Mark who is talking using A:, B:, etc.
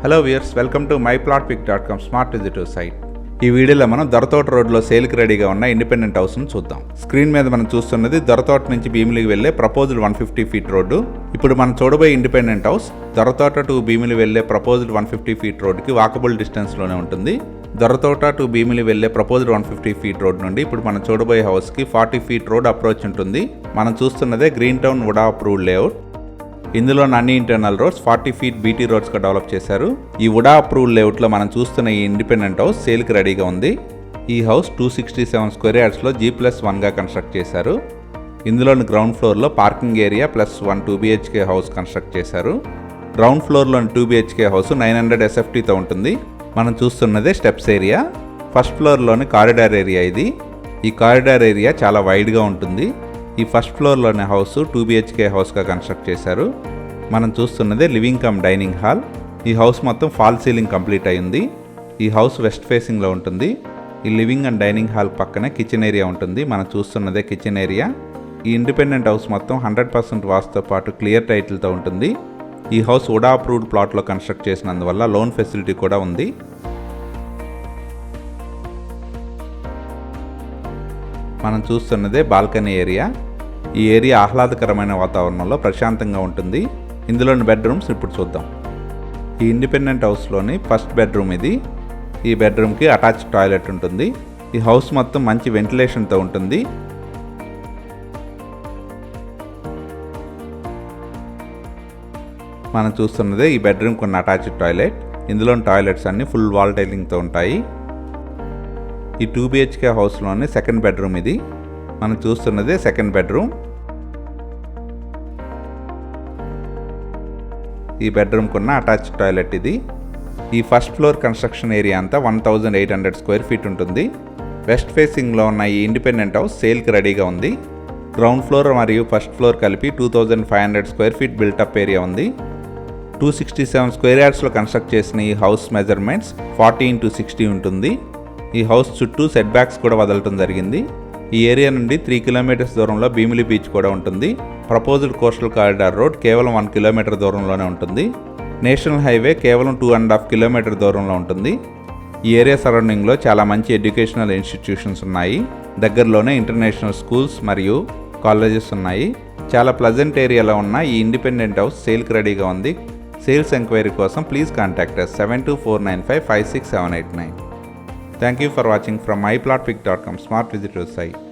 A: Hello viewers, welcome to myplotpic.com smart visitor site. ఈ వీడియోలో మనం దొరతోట రోడ్లో సేల్కి రెడీగా ఉన్న ఇండిపెండెంట్ హౌస్ను చూద్దాం. స్క్రీన్ మీద మనం చూస్తున్నది దొరతోట నుంచి భీమిలికి వెళ్లే ప్రపోజ్డ్ 150 ఫీట్ రోడ్డు. ఇప్పుడు మనం చూడబోయే ఇండిపెండెంట్ హౌస్ దొరతోట టు భీమిలి వెళ్లే ప్రపోజ్డ్ 150 ఫీట్ రోడ్డుకి వాకబుల్ డిస్టెన్స్లోనే ఉంటుంది. దొరతోట టు భీమిలి వెళ్లే ప్రపోజ్డ్ 150 ఫీట్ రోడ్ నుండి ఇప్పుడు మనం చూడబోయే హౌస్కి 40 ఫీట్ రోడ్ అప్రోచ్ ఉంటుంది. మనం చూస్తున్నదే green town VUDA approved layout. ఇందులో అన్ని ఇంటర్నల్ రోడ్స్ 40 ఫీట్ బీటీ రోడ్స్గా డెవలప్ చేశారు. ఈ వుడా అప్రూవ్డ్ లేఅవుట్లో మనం చూస్తున్న ఈ ఇండిపెండెంట్ హౌస్ సేల్కి రెడీగా ఉంది. ఈ హౌస్ 267 స్క్వేర్ యార్డ్స్లో G+1గా కన్స్ట్రక్ట్ చేశారు. ఇందులోని గ్రౌండ్ ఫ్లోర్లో parking area +1 2 BHK house construct చేశారు. గ్రౌండ్ ఫ్లోర్లోని 2 BHK హౌస్ 900 SFTతో ఉంటుంది. మనం చూస్తున్నదే స్టెప్స్ ఏరియా. ఫస్ట్ ఫ్లోర్లోని కారిడార్ ఏరియా ఇది. ఈ కారిడార్ ఏరియా చాలా వైడ్గా ఉంటుంది. ఈ ఫస్ట్ ఫ్లోర్లోని హౌస్ 2 BHK హౌస్గా కన్స్ట్రక్ట్ చేశారు. మనం చూస్తున్నదే లివింగ్ కమ్ డైనింగ్ హాల్. ఈ హౌస్ మొత్తం ఫాల్ సీలింగ్ కంప్లీట్ అయింది. ఈ హౌస్ వెస్ట్ ఫేసింగ్లో ఉంటుంది. ఈ లివింగ్ అండ్ డైనింగ్ హాల్ పక్కనే కిచెన్ ఏరియా ఉంటుంది. మనం చూస్తున్నదే కిచెన్ ఏరియా. ఈ ఇండిపెండెంట్ హౌస్ మొత్తం 100% వాస్తుతో పాటు క్లియర్ టైటిల్తో ఉంటుంది. ఈ హౌస్ వుడా అప్రూవ్డ్ ప్లాట్లో కన్స్ట్రక్ట్ చేసినందువల్ల లోన్ ఫెసిలిటీ కూడా ఉంది. మనం చూస్తున్నదే బాల్కనీ ఏరియా. ఈ ఏరియా ఆహ్లాదకరమైన వాతావరణంలో ప్రశాంతంగా ఉంటుంది. ఇందులోని బెడ్రూమ్స్ ఇప్పుడు చూద్దాం. ఈ ఇండిపెండెంట్ హౌస్లోని ఫస్ట్ బెడ్రూమ్ ఇది. ఈ బెడ్రూమ్కి అటాచ్డ్ టాయిలెట్ ఉంటుంది. ఈ హౌస్ మొత్తం మంచి వెంటిలేషన్తో ఉంటుంది. మనం చూస్తున్నదే ఈ బెడ్రూమ్కి ఉన్న అటాచ్డ్ టాయిలెట్. ఇందులోని టాయిలెట్స్ అన్ని ఫుల్ వాల్ టైలింగ్తో ఉంటాయి. ఈ 2 BHK హౌస్లోని సెకండ్ బెడ్రూమ్ ఇది. మనం చూస్తున్నదే సెకండ్ బెడ్రూమ్. ఈ బెడ్రూమ్కి ఉన్న అటాచ్డ్ టాయిలెట్ ఇది. ఈ ఫస్ట్ ఫ్లోర్ కన్స్ట్రక్షన్ ఏరియా అంతా 1800 స్క్వేర్ ఫీట్ ఉంటుంది. వెస్ట్ ఫేసింగ్లో ఉన్న ఈ ఇండిపెండెంట్ హౌస్ సేల్కి రెడీగా ఉంది. గ్రౌండ్ ఫ్లోర్ మరియు ఫస్ట్ ఫ్లోర్ కలిపి 2500 స్క్వేర్ ఫీట్ బిల్టప్ ఏరియా ఉంది. 267 స్క్వేర్ యార్డ్స్లో కన్స్ట్రక్ట్ చేసిన ఈ హౌస్ మెజర్మెంట్స్ 40x60 ఉంటుంది. ఈ హౌస్ చుట్టూ సెట్ బ్యాక్స్ కూడా వదలటం జరిగింది. ఈ ఏరియా నుండి 3 కిలోమీటర్స్ దూరంలో భీమిలి బీచ్ కూడా ఉంటుంది. ప్రపోజ్డ్ కోస్టల్ కారిడార్ రోడ్ కేవలం 1 కిలోమీటర్ దూరంలోనే ఉంటుంది. నేషనల్ హైవే కేవలం 2.5 కిలోమీటర్ దూరంలో ఉంటుంది. ఈ ఏరియా సరౌండింగ్లో చాలా మంచి ఎడ్యుకేషనల్ ఇన్స్టిట్యూషన్స్ ఉన్నాయి. దగ్గరలోనే ఇంటర్నేషనల్ స్కూల్స్ మరియు కాలేజెస్ ఉన్నాయి. చాలా ప్లజెంట్ ఏరియాలో ఉన్న ఈ ఇండిపెండెంట్ హౌస్ సేల్కి రెడీగా ఉంది. సేల్స్ ఎంక్వైరీ కోసం please contact us 72495 56789. Thank you for watching from myplotpic.com smart visitor site.